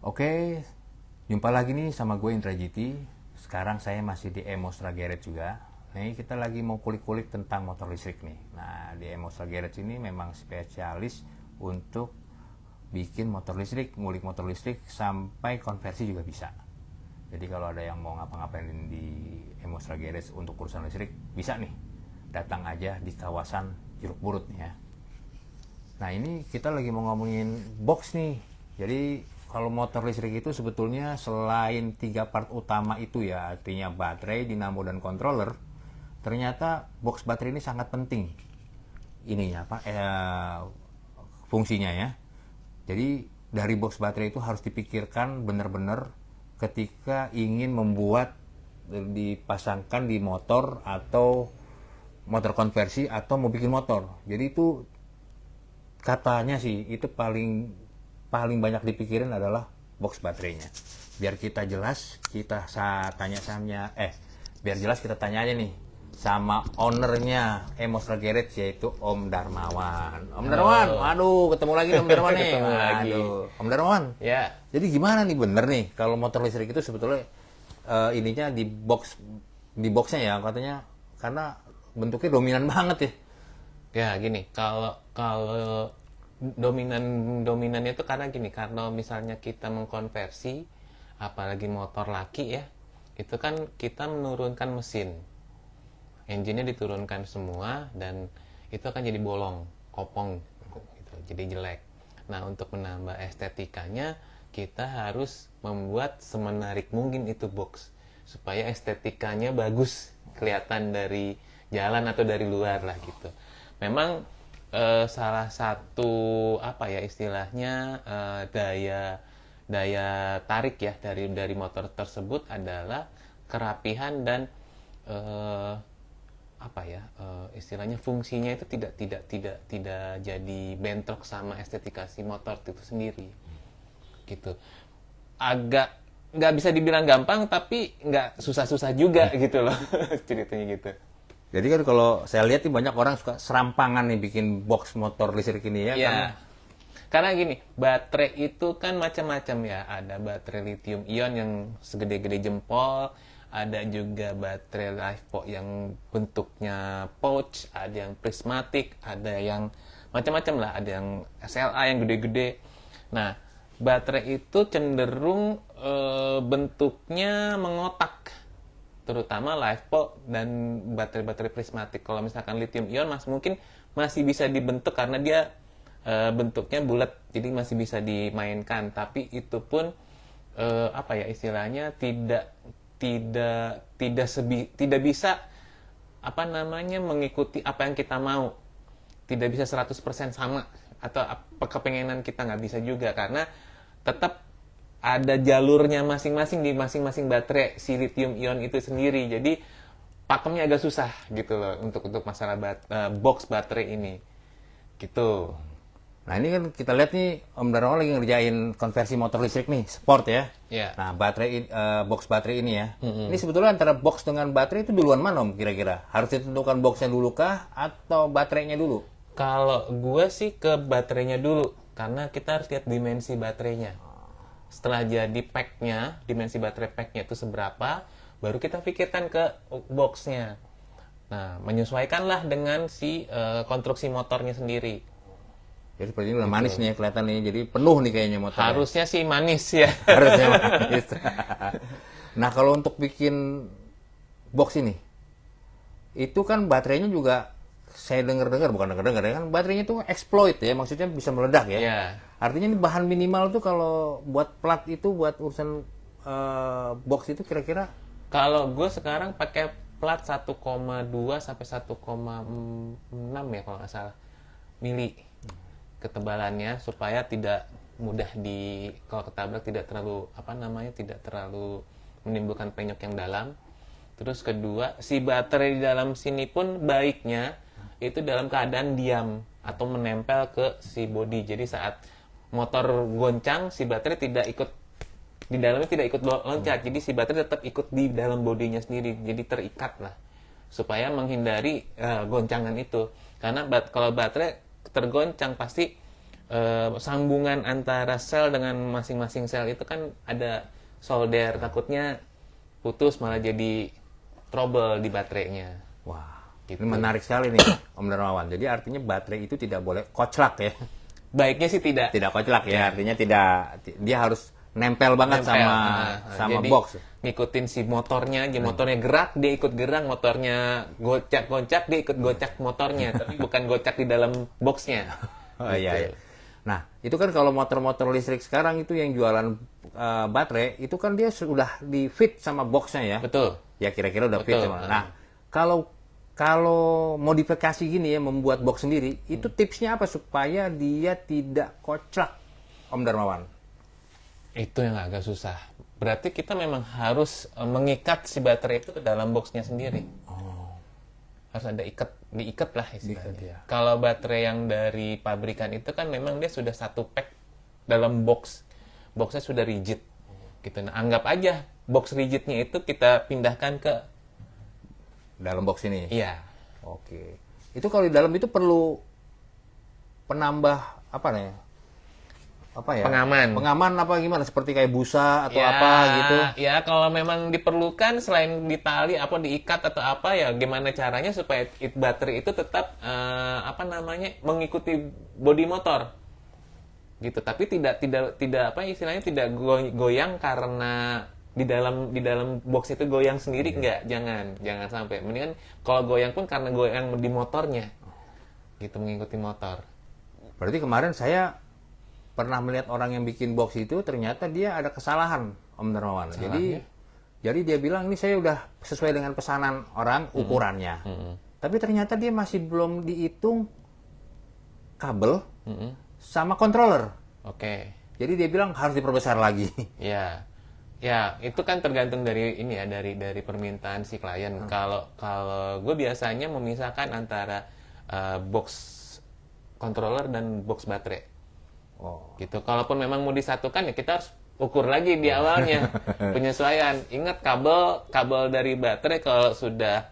Oke, jumpa lagi nih sama gue Indra GT. Sekarang saya masih di Emostra Garage juga. Nih kita lagi mau kulik-kulik tentang motor listrik nih. Nah di Emostra Garage ini memang spesialis untuk bikin motor listrik, ngulik motor listrik sampai konversi juga bisa. Jadi kalau ada yang mau ngapa-ngapain di Emostra Garage untuk urusan listrik, bisa nih. Datang aja di kawasan Jeruk Purut nih ya. Nah ini kita lagi mau ngomongin box nih. Jadi kalau motor listrik itu sebetulnya selain 3 part utama itu ya, artinya baterai, dinamo, dan controller, ternyata box baterai ini sangat penting. Ininya apa? Fungsinya ya. Jadi dari box baterai itu harus dipikirkan benar-benar ketika ingin membuat dipasangkan di motor atau motor konversi atau mau bikin motor. Jadi itu katanya sih itu paling banyak dipikirin adalah box baterainya. Biar kita jelas, kita biar jelas kita tanya aja nih sama ownernya Emostra Garage, yaitu Om Darmawan. Om Darmawan, aduh ketemu lagi Om Darmawan nih. Ketemu lagi. Om Darmawan. Ya. Jadi gimana nih, bener nih kalau motor listrik itu sebetulnya ininya di boxnya ya katanya, karena bentuknya dominan banget ya. Ya gini, kalau dominannya itu karena gini, karena misalnya kita mengkonversi, apalagi motor laki ya, itu kan kita menurunkan mesin, engine-nya diturunkan semua dan itu akan jadi bolong, kopong, gitu, jadi jelek. Nah untuk menambah estetikanya, kita harus membuat semenarik mungkin itu box supaya estetikanya bagus, kelihatan dari jalan atau dari luar lah gitu. Memang salah satu apa ya istilahnya daya tarik ya dari motor tersebut adalah kerapihan dan istilahnya fungsinya itu tidak jadi bentrok sama estetika si motor itu sendiri gitu. Agak nggak bisa dibilang gampang tapi nggak susah-susah juga gitu loh ceritanya gitu. Jadi kan kalau saya lihat nih banyak orang suka serampangan nih bikin box motor listrik ini ya. Ya. Karena gini, baterai itu kan macam-macam ya. Ada baterai lithium ion yang segede-gede jempol, ada juga baterai LiFePO yang bentuknya pouch, ada yang prismatic, ada yang macam-macam lah, ada yang SLA yang gede-gede. Nah, baterai itu cenderung bentuknya mengotak, terutama LiFePO dan baterai-baterai prismatik. Kalau misalkan lithium ion mungkin masih bisa dibentuk karena dia bentuknya bulat, jadi masih bisa dimainkan. Tapi itu pun istilahnya tidak bisa mengikuti apa yang kita mau. Tidak bisa 100% sama atau kepengenan kita nggak bisa juga karena tetap ada jalurnya masing-masing di masing-masing baterai si lithium ion itu sendiri. Jadi pakemnya agak susah gitu loh untuk masalah box baterai ini. Gitu. Nah ini kan kita lihat nih Om Darmawan lagi ngerjain konversi motor listrik nih, sport ya. Yeah. Nah box baterai ini ya. Ini sebetulnya antara box dengan baterai itu duluan mana Om kira-kira? Harus ditentukan boxnya dulu kah atau baterainya dulu? Kalau gue sih ke baterainya dulu karena kita harus lihat dimensi baterainya. Setelah jadi pack-nya, dimensi baterai pack-nya itu seberapa, baru kita pikirkan ke box-nya. Nah, menyesuaikanlah dengan si konstruksi motornya sendiri. Jadi seperti ini udah manis nih ya, kelihatan nih, jadi penuh nih kayaknya motornya. Harusnya sih manis ya. Harusnya manis. Nah kalau untuk bikin box ini, itu kan baterainya juga saya dengar-dengar, bukan dengar-dengar ya, kan baterainya itu exploit ya, maksudnya bisa meledak ya. Yeah. Artinya ini bahan minimal tuh kalau buat plat itu, buat urusan box itu kira-kira? Kalau gue sekarang pakai plat 1,2 sampai 1,6 ya kalau nggak salah mili ketebalannya supaya tidak mudah kalau ketabrak tidak terlalu menimbulkan penyok yang dalam. Terus kedua, si baterai di dalam sini pun baiknya itu dalam keadaan diam atau menempel ke si bodi. Jadi saat motor goncang, si baterai tidak ikut di dalamnya, tidak ikut loncat. Jadi si baterai tetap ikut di dalam bodinya sendiri. Jadi terikat lah supaya menghindari goncangan itu. Karena kalau baterai tergoncang pasti sambungan antara sel dengan masing-masing sel itu kan ada solder, takutnya putus malah jadi trouble di baterainya. Wah, Gitu. ini menarik sekali nih, Om Darmawan. Jadi artinya baterai itu tidak boleh koclak ya. Baiknya sih tidak. Tidak koclak ya, artinya dia harus nempel banget Nempel. sama Jadi, box. ngikutin si motornya aja, motornya gerak dia ikut gerak, motornya gocak-gocak dia ikut gocak motornya, tapi bukan gocak di dalam boxnya. Oh iya, Gitu. iya. Nah, itu kan kalau motor-motor listrik sekarang itu yang jualan baterai, itu kan dia sudah di fit sama boxnya ya. Betul. Ya kira-kira udah fit Betul. sama. Nah, kalau modifikasi gini ya, membuat box sendiri, itu tipsnya apa supaya dia tidak koclak, Om Darmawan? Itu yang agak susah. Berarti kita memang harus mengikat si baterai itu ke dalam boxnya sendiri. Harus ada diikat lah istilahnya. Diikat, ya. Kalau baterai yang dari pabrikan itu kan memang dia sudah satu pack dalam box. Boxnya sudah rigid. Gitu. Nah, anggap aja box rigidnya itu kita pindahkan ke Dalam box ini? iya. Oke. Itu kalau di dalam itu perlu penambah apa nih? Apa ya? Pengaman. Pengaman apa gimana? Seperti kayak busa atau Ya, apa gitu? Ya, kalau memang diperlukan selain ditali apa diikat atau apa ya gimana caranya supaya baterai itu tetap mengikuti bodi motor. Gitu. Tapi tidak apa istilahnya tidak goyang karena di dalam box itu goyang sendiri enggak, jangan sampai. Mendingan kalau goyang pun karena goyang di motornya. Gitu mengikuti motor. Berarti kemarin saya pernah melihat orang yang bikin box itu ternyata dia ada kesalahan, Om Darmawan. Jadi dia bilang ini saya udah sesuai dengan pesanan orang ukurannya. Tapi ternyata dia masih belum dihitung kabel sama controller. Oke. Jadi dia bilang harus diperbesar lagi. Ya. Ya, itu kan tergantung dari ini ya, dari permintaan si klien. Kalau gue biasanya memisahkan antara box controller dan box baterai. Oh. Gitu. Kalaupun memang mau disatukan ya kita harus ukur lagi di awalnya penyesuaian. Ingat kabel dari baterai kalau sudah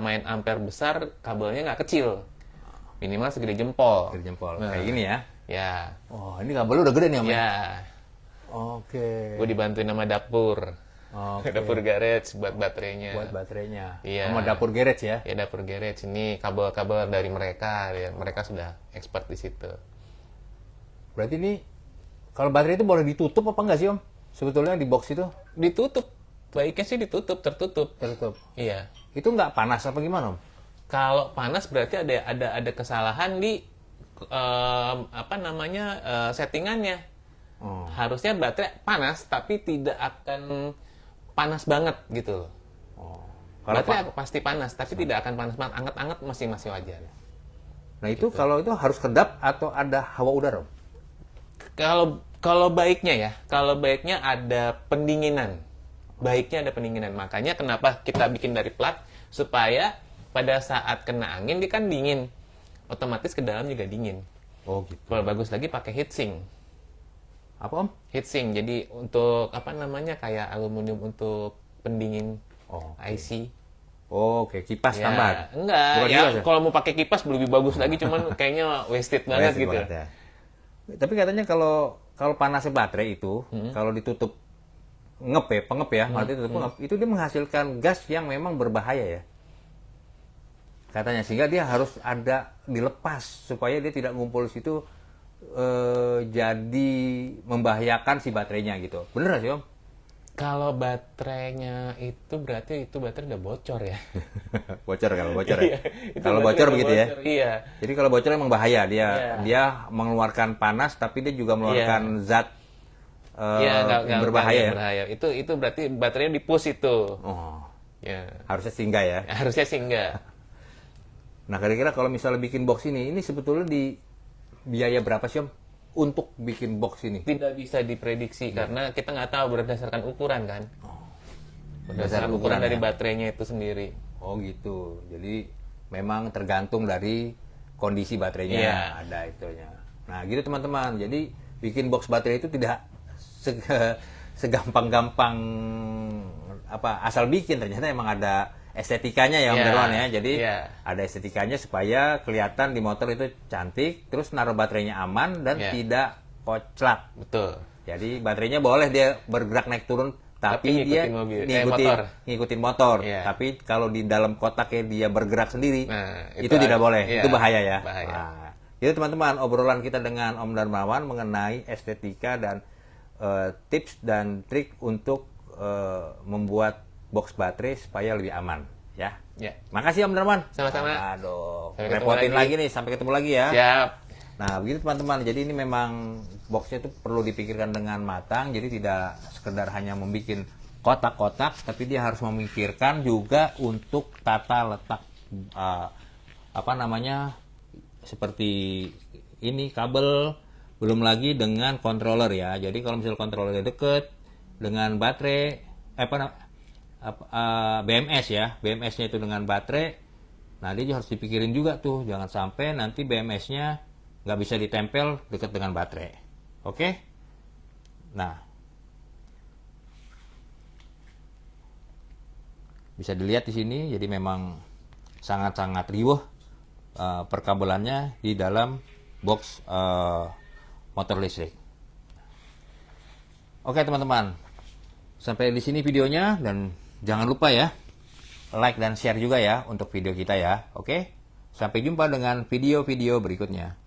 main ampere besar, kabelnya nggak kecil, minimal segede jempol. Segede jempol. Nah, Kayak gini ya. Ya. Oh, ini kabelnya udah gede nih, Om. Ya. Oke. Gue dibantuin sama dapur. Oke. Dapur garage buat baterainya. Buat baterainya. Iya. Sama dapur garage ya. Ya dapur garage ini kabel-kabel dari mereka, ya. Mereka sudah expert di situ. Berarti ini kalau baterai itu boleh ditutup apa enggak sih, Om? Sebetulnya di box itu Ditutup, baiknya sih ditutup, tertutup. tertutup. Iya. Itu nggak panas apa gimana, Om? Kalau panas berarti ada kesalahan di settingannya. Oh. Harusnya baterai panas tapi tidak akan panas banget gitu loh. Oh. Kalau Baterai pasti panas tapi tidak akan panas banget, anget-anget masih wajar. Nah, itu kalau itu harus kedap atau ada hawa udara, Om? Kalau baiknya ada pendinginan. Baiknya ada pendinginan. Makanya kenapa kita bikin dari plat supaya pada saat kena angin dia kan dingin. Otomatis ke dalam juga dingin. Oh, gitu. Kalau bagus lagi pakai heatsink. Apa, Om? Heatsink. Jadi untuk kayak aluminium untuk pendingin Oh, IC. oh, oke, kipas Ya, tambahan. enggak. Bukan Ya, kipas ya? kalau mau pakai kipas lebih bagus lagi cuman kayaknya wasted banget Wasted gitu. banget ya. Tapi katanya kalau panasnya baterai itu, kalau ditutup pengep ya, kalau ditutup pengep, itu dia menghasilkan gas yang memang berbahaya ya. Katanya sehingga dia harus ada dilepas supaya dia tidak ngumpul di situ jadi membahayakan si baterainya gitu. Bener nggak sih, Om? Kalau baterainya itu berarti itu baterai udah bocor ya. Bocor kalau bocor Iya, ya. itu Kalau baterai bocor udah begitu ya. bocor, Iya. Jadi kalau bocor emang bahaya, Iya. dia mengeluarkan panas tapi dia juga mengeluarkan zat Iya, yang berbahaya ya. berbahaya. Itu berarti baterainya di-push itu. Oh, Ya. harusnya singgah ya. Harusnya sih enggak. Nah, kira-kira kalau misalnya bikin box ini sebetulnya di biaya berapa sih, Om, untuk bikin box ini? Tidak bisa diprediksi karena kita nggak tahu berdasarkan ukuran kan. Berdasarkan Berdasarkan ukuran ukuran dari ya? baterainya itu sendiri. Oh gitu. Jadi memang tergantung dari kondisi baterainya Iya. ada itunya. Nah, gitu teman-teman. Jadi bikin box baterai itu tidak segampang-gampang asal bikin. Ternyata emang ada estetikanya ya Om Iya, Derwan ya. Jadi iya. ada estetikanya supaya kelihatan di motor itu cantik, terus naruh baterainya aman dan Iya. tidak koclak. Betul. Jadi baterainya boleh dia bergerak naik turun, tapi Tapi dia ngikutin mobil, ngikutin, motor. ngikutin motor. Iya. Tapi kalau di dalam kotaknya dia bergerak sendiri, Nah, itu tidak boleh. iya, Itu bahaya ya. bahaya. Nah, jadi teman-teman, obrolan kita dengan Om Darmawan mengenai estetika dan tips dan trik untuk membuat box baterai supaya lebih aman, ya. Ya. Makasih Om Darmawan. Sama-sama. Aduh, Sampai ketemu repotin lagi. lagi nih, sampai ketemu lagi ya. Siap. Nah, begitu teman-teman. Jadi ini memang boxnya itu perlu dipikirkan dengan matang. Jadi tidak sekedar hanya membuat kotak-kotak, tapi dia harus memikirkan juga untuk tata letak apa namanya, seperti ini kabel, belum lagi dengan controller ya. Jadi kalau misalnya controllernya deket dengan baterai, BMS ya, BMS-nya itu dengan baterai. Nah, dia harus dipikirin juga tuh, jangan sampai nanti BMS-nya nggak bisa ditempel dekat dengan baterai. Oke? Nah, bisa dilihat di sini, jadi memang sangat-sangat riuh perkabelannya di dalam box motor listrik. Oke teman-teman, sampai di sini videonya, dan jangan lupa ya like dan share juga ya untuk video kita ya. Oke, sampai jumpa dengan video-video berikutnya.